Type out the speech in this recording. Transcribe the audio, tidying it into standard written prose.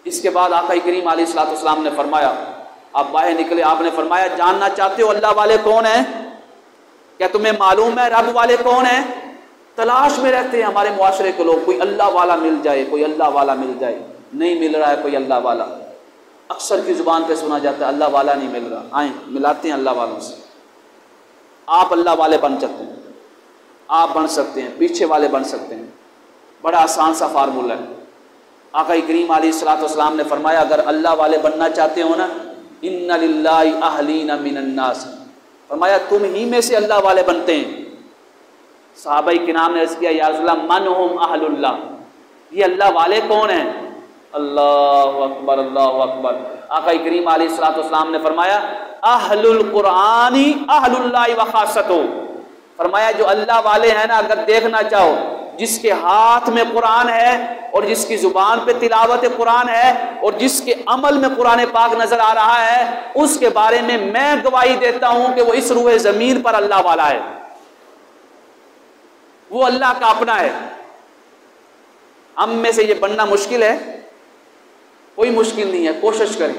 इसके बाद आका करीम अलैहिस्सलाम ने फरमाया, आप बाहर निकले, आपने फरमाया जानना चाहते हो अल्लाह वाले कौन है? क्या तुम्हें मालूम है रब वाले कौन है? तलाश में रहते हैं हमारे मुआशरे के लोग, कोई अल्लाह वाला मिल जाए, कोई अल्लाह वाला मिल जाए। नहीं मिल रहा है कोई अल्लाह वाला। अक्सर की जुबान पे सुना जाता है अल्लाह वाला नहीं मिल रहा, आए मिलाते हैं अल्लाह वालों से। आप अल्लाह वाले बन सकते हैं, आप बन सकते हैं, पीछे वाले बन सकते हैं। बड़ा आसान सा फार्मूला है। आका करीम अलैहिस्सलाम ने फरमाया अगर अल्लाह वाले बनना चाहते हो ना, इन्ना लिल्लाहि अहलीना मिनन नास, फरमाया तुम ही में से अल्लाह वाले बनते हैं। सहाबाई किराम ने अर्ज़ किया या रसूलल्लाह मन हुम अहलुल्लाह, ये अल्लाह वाले कौन हैं? अल्लाहु अकबर, अल्लाहु अकबर। आका करीम अलैहिस्सलाम ने फरमाया अहलुल कुरानी अहलुल्लाहि व खासतु, फरमाया जो अल्लाह वाले हैं ना, अगर देखना चाहो, जिसके हाथ में कुरान है और जिसकी जुबान पे तिलावत कुरान है और जिसके अमल में कुरान पाक नजर आ रहा है, उसके बारे में मैं गवाही देता हूं कि वो इस रूहे जमीन पर अल्लाह वाला है, वो अल्लाह का अपना है। हम में से ये बनना मुश्किल है? कोई मुश्किल नहीं है, कोशिश करें।